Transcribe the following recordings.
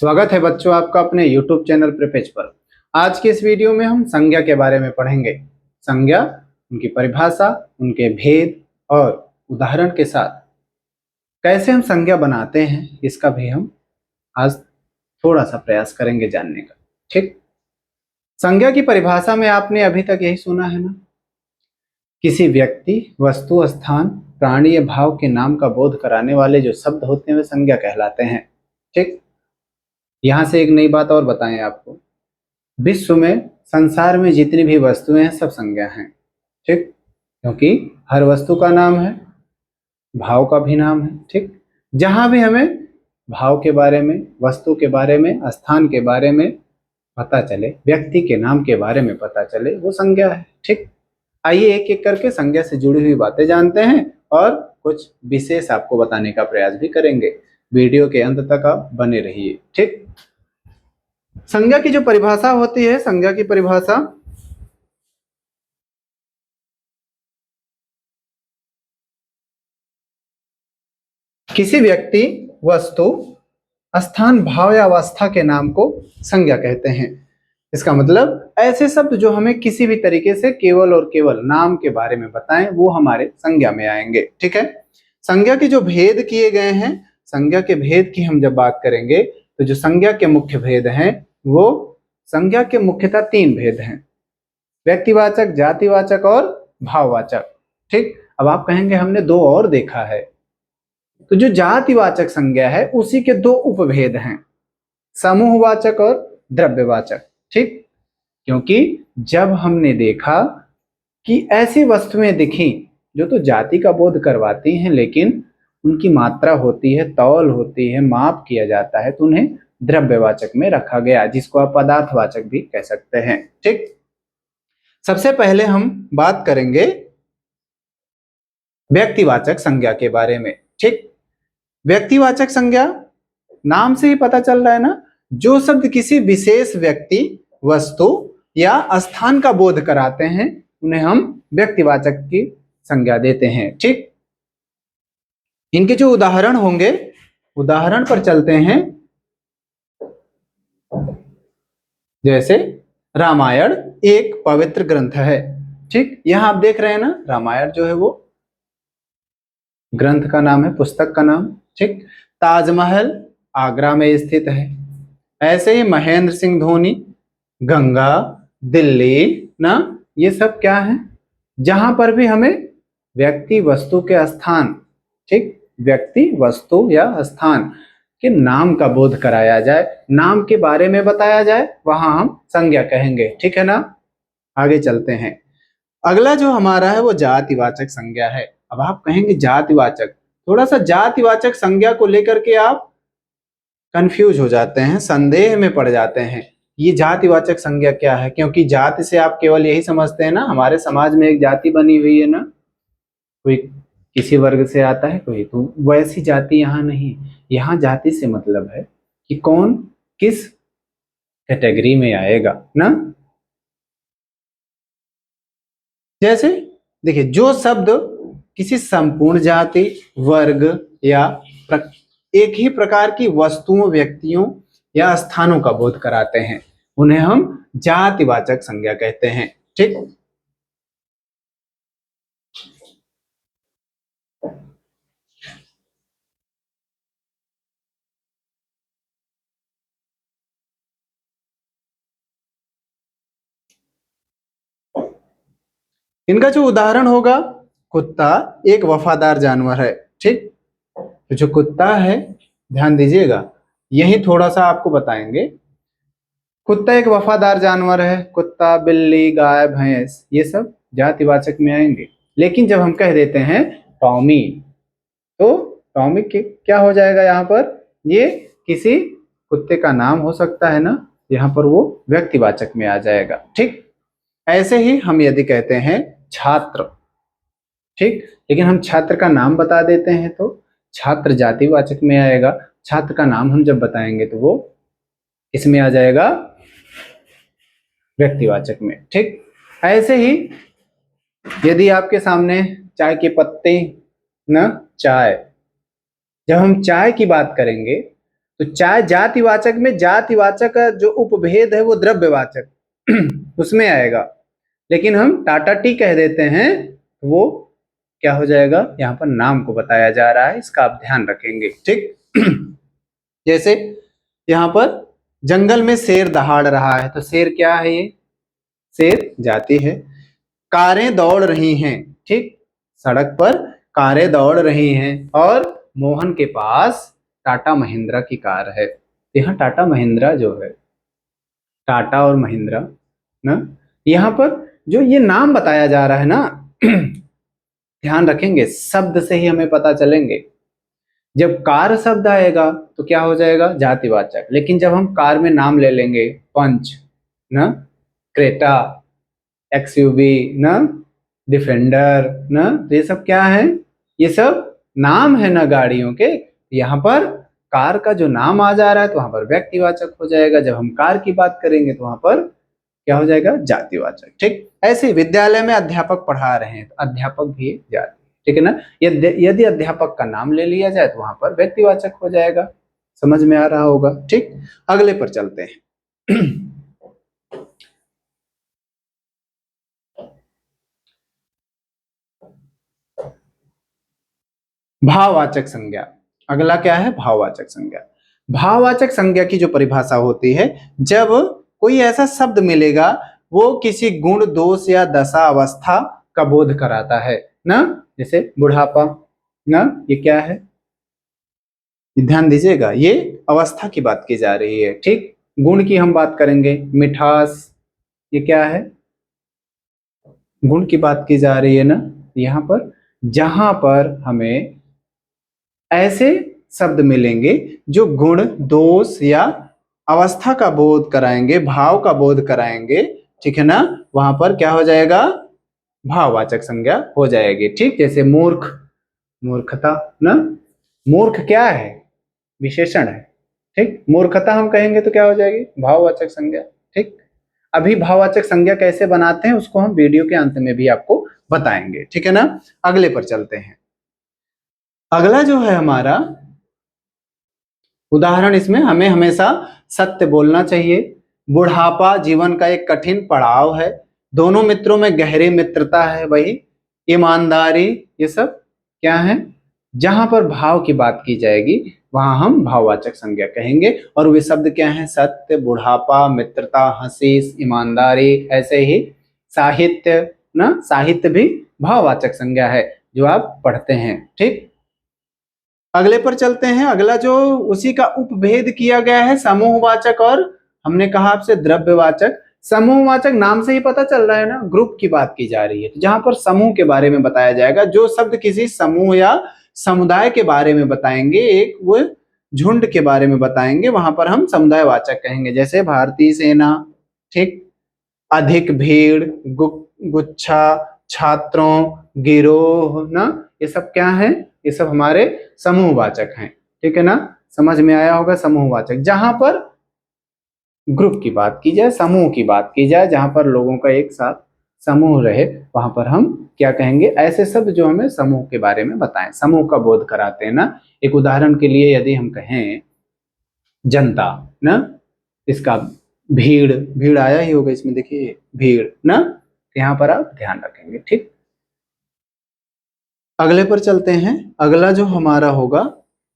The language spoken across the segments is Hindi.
स्वागत है बच्चों आपका अपने YouTube चैनल प्रिपेज पर। आज के इस वीडियो में हम संज्ञा के बारे में पढ़ेंगे। संज्ञा, उनकी परिभाषा, उनके भेद और उदाहरण के साथ कैसे हम संज्ञा बनाते हैं, इसका भी हम आज थोड़ा सा प्रयास करेंगे जानने का। ठीक, संज्ञा की परिभाषा में आपने अभी तक यही सुना है ना, किसी व्यक्ति, वस्तु, स्थान, प्राणी या भाव के नाम का बोध कराने वाले जो शब्द होते हैं वे संज्ञा कहलाते हैं। ठीक, यहां से एक नई बात और बताएं आपको, विश्व में, संसार में जितनी भी वस्तुएं हैं सब संज्ञा हैं। ठीक, क्योंकि हर वस्तु का नाम है, भाव का भी नाम है। ठीक, जहां भी हमें भाव के बारे में, वस्तु के बारे में, स्थान के बारे में पता चले, व्यक्ति के नाम के बारे में पता चले, वो संज्ञा है। ठीक, आइए एक एक करके संज्ञा से जुड़ी हुई बातें जानते हैं और कुछ विशेष आपको बताने का प्रयास भी करेंगे। वीडियो के अंत तक आप बने रहिए। ठीक, संज्ञा की जो परिभाषा होती है, संज्ञा की परिभाषा किसी व्यक्ति, वस्तु, स्थान, भाव या अवस्था के नाम को संज्ञा कहते हैं। इसका मतलब ऐसे शब्द जो हमें किसी भी तरीके से केवल और केवल नाम के बारे में बताएं, वो हमारे संज्ञा में आएंगे। ठीक है, संज्ञा के जो भेद किए गए हैं, संज्ञा के भेद की हम जब बात करेंगे तो जो संज्ञा के मुख्य भेद हैं, वो संज्ञा के मुख्यतः तीन भेद हैं: व्यक्तिवाचक, जातिवाचक और भाववाचक। ठीक, अब आप कहेंगे हमने दो और देखा है, तो जो जातिवाचक संज्ञा है उसी के दो उपभेद हैं, समूहवाचक और द्रव्यवाचक। ठीक, क्योंकि जब हमने देखा कि ऐसी वस्तुएं दिखी जो तो जाति का बोध करवाती हैं, लेकिन उनकी मात्रा होती है, तौल होती है, माप किया जाता है, तो उन्हें द्रव्यवाचक में रखा गया, जिसको आप पदार्थवाचक भी कह सकते हैं। ठीक, सबसे पहले हम बात करेंगे व्यक्तिवाचक संज्ञा के बारे में। ठीक, व्यक्तिवाचक संज्ञा, नाम से ही पता चल रहा है ना, जो शब्द किसी विशेष व्यक्ति, वस्तु या स्थान का बोध कराते हैं, उन्हें हम व्यक्तिवाचक की संज्ञा देते हैं। ठीक, इनके जो उदाहरण होंगे, उदाहरण पर चलते हैं। जैसे रामायण एक पवित्र ग्रंथ है। ठीक, यहां आप देख रहे हैं ना, रामायण जो है वो ग्रंथ का नाम है, पुस्तक का नाम। ठीक, ताजमहल आगरा में स्थित है। ऐसे ही महेंद्र सिंह धोनी, गंगा, दिल्ली ना, ये सब क्या है, जहां पर भी हमें व्यक्ति, वस्तु के स्थान, ठीक, व्यक्ति, वस्तु या स्थान के नाम का बोध कराया जाए, नाम के बारे में बताया जाए, वहां हम संज्ञा कहेंगे। ठीक है ना, आगे चलते हैं। अगला जो हमारा है वो जातिवाचक संज्ञा है। अब आप कहेंगे जातिवाचक, थोड़ा सा जातिवाचक संज्ञा को लेकर के आप कंफ्यूज हो जाते हैं, संदेह में पड़ जाते हैं, ये जातिवाचक संज्ञा क्या है। क्योंकि जाति से आप केवल यही समझते हैं ना, हमारे समाज में एक जाति बनी हुई है ना, कोई किसी वर्ग से आता है, कोई, तो वैसी जाति यहाँ नहीं। यहाँ जाति से मतलब है कि कौन किस कैटेगरी में आएगा ना। जैसे देखिए, जो शब्द किसी संपूर्ण जाति, वर्ग या एक ही प्रकार की वस्तुओं, व्यक्तियों या स्थानों का बोध कराते हैं, उन्हें हम जातिवाचक संज्ञा कहते हैं। ठीक, इनका जो उदाहरण होगा, कुत्ता एक वफादार जानवर है। ठीक, तो जो कुत्ता है, ध्यान दीजिएगा, यही थोड़ा सा आपको बताएंगे। कुत्ता एक वफादार जानवर है, कुत्ता, बिल्ली, गाय, भैंस, ये सब जातिवाचक में आएंगे। लेकिन जब हम कह देते हैं टॉमी, तो टॉमी क्या हो जाएगा यहाँ पर, ये किसी कुत्ते का नाम हो सकता है ना, यहाँ पर वो व्यक्तिवाचक में आ जाएगा। ठीक, ऐसे ही हम यदि कहते हैं छात्र, ठीक, लेकिन हम छात्र का नाम बता देते हैं तो छात्र जातिवाचक में आएगा। छात्र का नाम हम जब बताएंगे तो वो इसमें आ जाएगा, व्यक्तिवाचक में। ठीक, ऐसे ही यदि आपके सामने चाय के पत्ते ना, चाय, जब हम चाय की बात करेंगे तो चाहे जातिवाचक में जातिवाचक का जो उपभेद है वो द्रव्यवाचक उसमें आएगा, लेकिन हम टाटा टी कह देते हैं तो वो क्या हो जाएगा, यहाँ पर नाम को बताया जा रहा है, इसका आप ध्यान रखेंगे। ठीक जैसे यहाँ पर जंगल में शेर दहाड़ रहा है, तो शेर क्या है, ये शेर जाति है। कारें दौड़ रही हैं, ठीक, सड़क पर कारें दौड़ रही हैं और मोहन के पास टाटा महिंद्रा की कार है। यहाँ टाटा महिंद्रा जो है, टाटा और महिंद्रा ना, यहाँ पर जो ये नाम बताया जा रहा है ना ध्यान रखेंगे, शब्द से ही हमें पता चलेंगे। जब कार शब्द आएगा तो क्या हो जाएगा, जातिवाचक, लेकिन जब हम कार में नाम ले लेंगे, पंच ना, क्रेटा, एक्सयूवी ना, डिफेंडर ना, तो ये सब क्या है, ये सब नाम है ना गाड़ियों के। यहाँ पर कार का जो नाम आ जा रहा है तो वहां पर व्यक्तिवाचक हो जाएगा, जब हम कार की बात करेंगे तो वहां पर क्या हो जाएगा, जातिवाचक। ठीक, ऐसे विद्यालय में अध्यापक पढ़ा रहे हैं तो अध्यापक भी जाति, ठीक है ना। यदि अध्यापक का नाम ले लिया जाए तो वहां पर व्यक्तिवाचक हो जाएगा। समझ में आ रहा होगा। ठीक, अगले पर चलते हैं। भाववाचक संज्ञा, अगला क्या है, भाववाचक संज्ञा। भाववाचक संज्ञा की जो परिभाषा होती है, जब कोई ऐसा शब्द मिलेगा वो किसी गुण, दोष या दशा, अवस्था का बोध कराता है ना, जैसे बुढ़ापा ना, ये क्या है, ध्यान दीजिएगा, ये अवस्था की बात की जा रही है। ठीक, गुण की हम बात करेंगे, मिठास, ये क्या है, गुण की बात की जा रही है ना। यहाँ पर जहां पर हमें ऐसे शब्द मिलेंगे जो गुण, दोष या अवस्था का बोध कराएंगे, भाव का बोध कराएंगे, ठीक है ना, वहां पर क्या हो जाएगा, भाववाचक संज्ञा हो जाएगी। ठीक, जैसे मूर्ख, मूर्खता ना, मूर्ख क्या है, विशेषण है। ठीक, मूर्खता हम कहेंगे तो क्या हो जाएगी, भाववाचक संज्ञा। ठीक, अभी भाववाचक संज्ञा कैसे बनाते हैं उसको हम वीडियो के अंत में भी आपको बताएंगे, ठीक है ना। अगले पर चलते हैं। अगला जो है हमारा उदाहरण, इसमें हमें हमेशा सत्य बोलना चाहिए। बुढ़ापा जीवन का एक कठिन पड़ाव है, दोनों मित्रों में गहरी मित्रता है, वही ईमानदारी, ये सब क्या है, जहां पर भाव की बात की जाएगी वहां हम भाववाचक संज्ञा कहेंगे। और वे शब्द क्या हैं, सत्य, बुढ़ापा, मित्रता, हंसी, ईमानदारी, ऐसे ही साहित्य ना, साहित्य भी भाववाचक संज्ञा है जो आप पढ़ते हैं। ठीक, अगले पर चलते हैं। अगला जो उसी का उपभेद किया गया है, समूहवाचक और हमने कहा आपसे द्रव्यवाचक। समूहवाचक नाम से ही पता चल रहा है ना, ग्रुप की बात की जा रही है, तो जहां पर समूह के बारे में बताया जाएगा, जो शब्द किसी समूह या समुदाय के बारे में बताएंगे, एक वो झुंड के बारे में बताएंगे, वहां पर हम समुदायवाचक कहेंगे। जैसे भारतीय सेना, ठीक, अधिक भीड़, गुच्छा, छात्रों, गिरोह ना, ये सब क्या है, ये सब हमारे समूहवाचक हैं। ठीक है ना, समझ में आया होगा। समूहवाचक जहां पर ग्रुप की बात की जाए, समूह की बात की जाए, जहां पर लोगों का एक साथ समूह रहे, वहां पर हम क्या कहेंगे, ऐसे शब्द जो हमें समूह के बारे में बताएं, समूह का बोध कराते हैं ना। एक उदाहरण के लिए यदि हम कहें जनता ना, इसका भीड़, भीड़ आया ही होगा इसमें, देखिए भीड़ ना, यहाँ पर आप ध्यान रखेंगे। ठीक, अगले पर चलते हैं। अगला जो हमारा होगा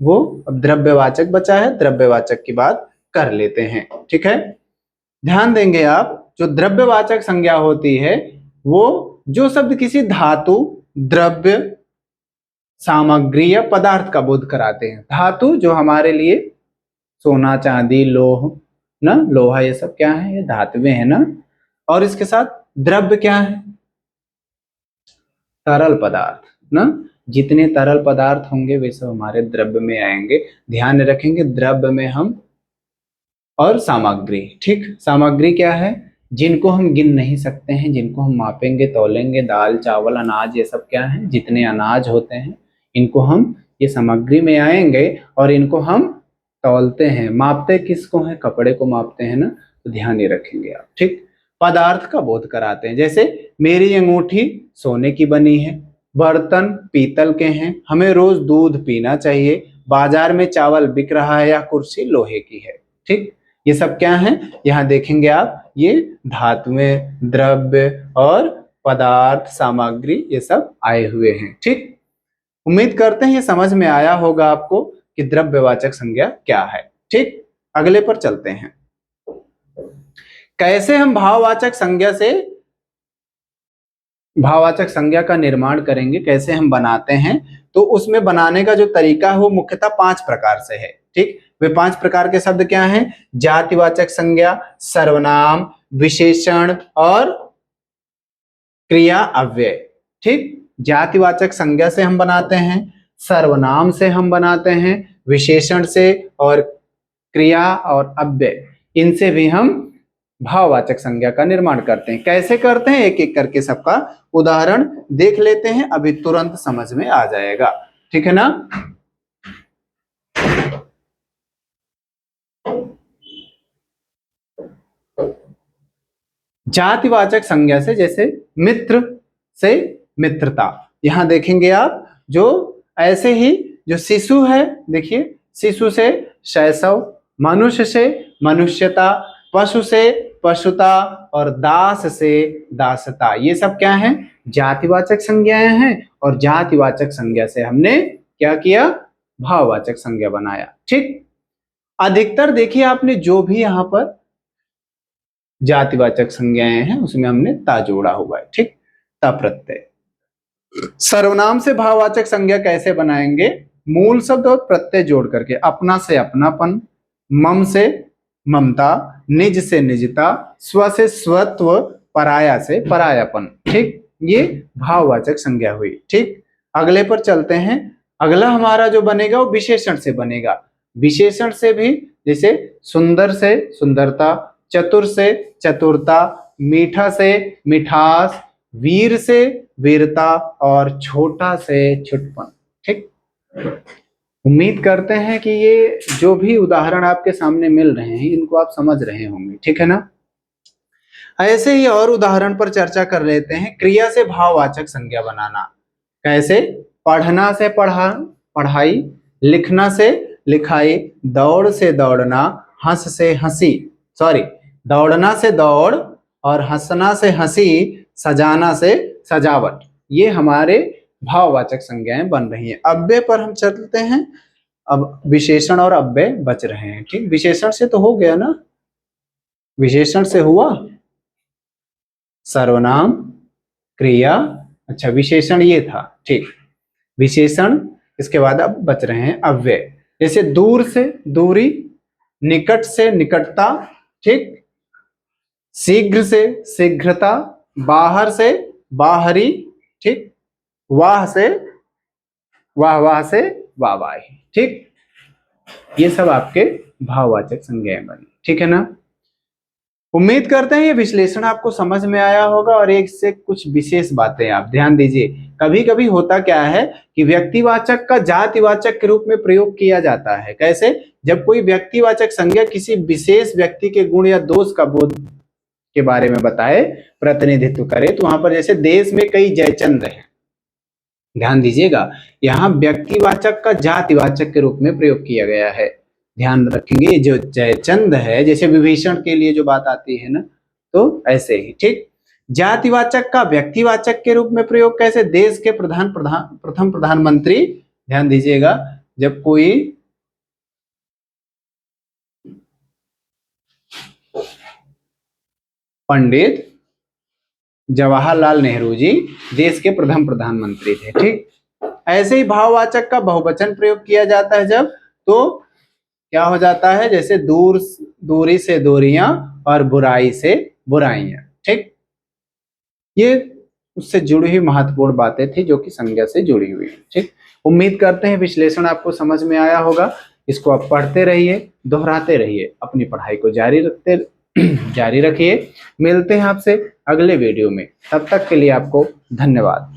वो अब द्रव्यवाचक बचा है, द्रव्यवाचक की बात कर लेते हैं। ठीक है, ध्यान देंगे आप, जो द्रव्यवाचक संज्ञा होती है वो जो शब्द किसी धातु, द्रव्य, सामग्री या पदार्थ का बोध कराते हैं। धातु जो हमारे लिए सोना, चांदी, लोह ना, लोहा, ये सब क्या है, ये धातुएं है ना। और इसके साथ द्रव्य क्या है, तरल पदार्थ ना, जितने तरल पदार्थ होंगे वे सब हमारे द्रव्य में आएंगे। ध्यान रखेंगे, द्रव्य में हम, और सामग्री, ठीक, सामग्री क्या है, जिनको हम गिन नहीं सकते हैं, जिनको हम मापेंगे, तौलेंगे, दाल, चावल, अनाज, ये सब क्या है, जितने अनाज होते हैं इनको हम, ये सामग्री में आएंगे और इनको हम तौलते हैं। मापते किसको हैं, कपड़े को मापते हैं ना, तो ध्यान ही रखेंगे आप। ठीक, पदार्थ का बोध कराते हैं, जैसे मेरी अंगूठी सोने की बनी है, बर्तन पीतल के हैं, हमें रोज दूध पीना चाहिए, बाजार में चावल बिक रहा है, यह कुर्सी लोहे की है। ठीक, ये सब क्या है, यहाँ देखेंगे आप, ये धातुएं, द्रव्य और पदार्थ, सामग्री, ये सब आए हुए हैं। ठीक, उम्मीद करते हैं ये समझ में आया होगा आपको कि द्रव्यवाचक संज्ञा क्या है। ठीक, अगले पर चलते हैं। कैसे हम भाववाचक संज्ञा का निर्माण करेंगे, कैसे हम बनाते हैं, तो उसमें बनाने का जो तरीका है वो मुख्यतः 5 प्रकार से है। ठीक, वे 5 प्रकार के शब्द क्या हैं? जातिवाचक संज्ञा, सर्वनाम, विशेषण और क्रिया अव्यय। ठीक, जातिवाचक संज्ञा से हम बनाते हैं, सर्वनाम से हम बनाते हैं, विशेषण से और क्रिया और अव्यय, इनसे भी हम भाववाचक संज्ञा का निर्माण करते हैं। कैसे करते हैं, एक एक करके सबका उदाहरण देख लेते हैं, अभी तुरंत समझ में आ जाएगा। ठीक है ना? जातिवाचक संज्ञा से, जैसे मित्र से मित्रता, यहां देखेंगे आप, जो ऐसे ही जो शिशु है, देखिए शिशु से शैशव, मनुष्य से मनुष्यता, पशु से पशुता और दास से दासता, ये सब क्या है? जातिवाचक संज्ञाएं हैं। और जातिवाचक संज्ञा से हमने क्या किया? भाववाचक संज्ञा बनाया। ठीक, अधिकतर देखिए आपने जो भी यहां पर जातिवाचक संज्ञाएं हैं उसमें हमने ता जोड़ा हुआ है। ठीक, ता प्रत्यय। सर्वनाम से भाववाचक संज्ञा कैसे बनाएंगे? मूल शब्द और प्रत्यय जोड़ करके, अपना से अपनापन, मम से ममता, निज से निजता, स्व से स्वत्व, पराया से परायापन। ठीक, ये भाववाचक संज्ञा हुई। ठीक, अगले पर चलते हैं। अगला हमारा जो बनेगा वो विशेषण से बनेगा। विशेषण से भी, जैसे सुंदर से सुंदरता, चतुर से चतुरता, मीठा से मिठास, वीर से वीरता और छोटा से छुटपन। ठीक, उम्मीद करते हैं कि ये जो भी उदाहरण आपके सामने मिल रहे हैं इनको आप समझ रहे होंगे। ठीक है ना? ऐसे ही और उदाहरण पर चर्चा कर लेते हैं। क्रिया से भाववाचक संज्ञा बनाना कैसे? पढ़ना से पढ़ाई, लिखना से लिखाई, दौड़ से दौड़ना, हंस से हंसी, सॉरी, दौड़ना से दौड़ और हंसना से हंसी, सजाना से सजावट, ये हमारे भाववाचक संज्ञाएं बन रही हैं। अव्यय पर हम चलते हैं। अब विशेषण और अव्यय बच रहे हैं। ठीक, विशेषण से तो हो गया ना? विशेषण से हुआ सर्वनाम, क्रिया, अच्छा विशेषण ये था। ठीक, विशेषण, इसके बाद अब बच रहे हैं अव्यय। जैसे दूर से दूरी, निकट से निकटता, ठीक, शीघ्र से शीघ्रता, बाहर से बाहरी, ठीक, वाह से वाह से वाहवाही। ठीक, ये सब आपके भाववाचक संज्ञाएं बनी। ठीक है ना? उम्मीद करते हैं ये विश्लेषण आपको समझ में आया होगा। और एक से कुछ विशेष बातें आप ध्यान दीजिए। कभी कभी होता क्या है कि व्यक्तिवाचक का जातिवाचक के रूप में प्रयोग किया जाता है। कैसे? जब कोई व्यक्तिवाचक संज्ञा किसी विशेष व्यक्ति के गुण या दोष का बोध के बारे में बताए, प्रतिनिधित्व करे, तो वहां पर जैसे देश में कई जयचंद हैं, ध्यान दीजिएगा, यहाँ व्यक्तिवाचक का जातिवाचक के रूप में प्रयोग किया गया है। ध्यान रखेंगे, जो जयचंद है, जैसे विभीषण के लिए जो बात आती है ना, तो ऐसे ही। ठीक, जातिवाचक का व्यक्तिवाचक के रूप में प्रयोग कैसे? देश के प्रथम प्रधानमंत्री, ध्यान दीजिएगा, जब कोई पंडित जवाहरलाल नेहरू जी देश के प्रथम प्रधानमंत्री थे। ठीक, ऐसे ही भाववाचक का बहुवचन प्रयोग किया जाता है जब, तो क्या हो जाता है? जैसे दूरी से दूरियां और बुराई से बुराइयां। ठीक, ये उससे जुड़ी हुई महत्वपूर्ण बातें थी जो कि संज्ञा से जुड़ी हुई। ठीक, उम्मीद करते हैं विश्लेषण आपको समझ में आया होगा। इसको आप पढ़ते रहिए, दोहराते रहिए, अपनी पढ़ाई को जारी रखिए। मिलते हैं आपसे अगले वीडियो में, तब तक के लिए आपको धन्यवाद।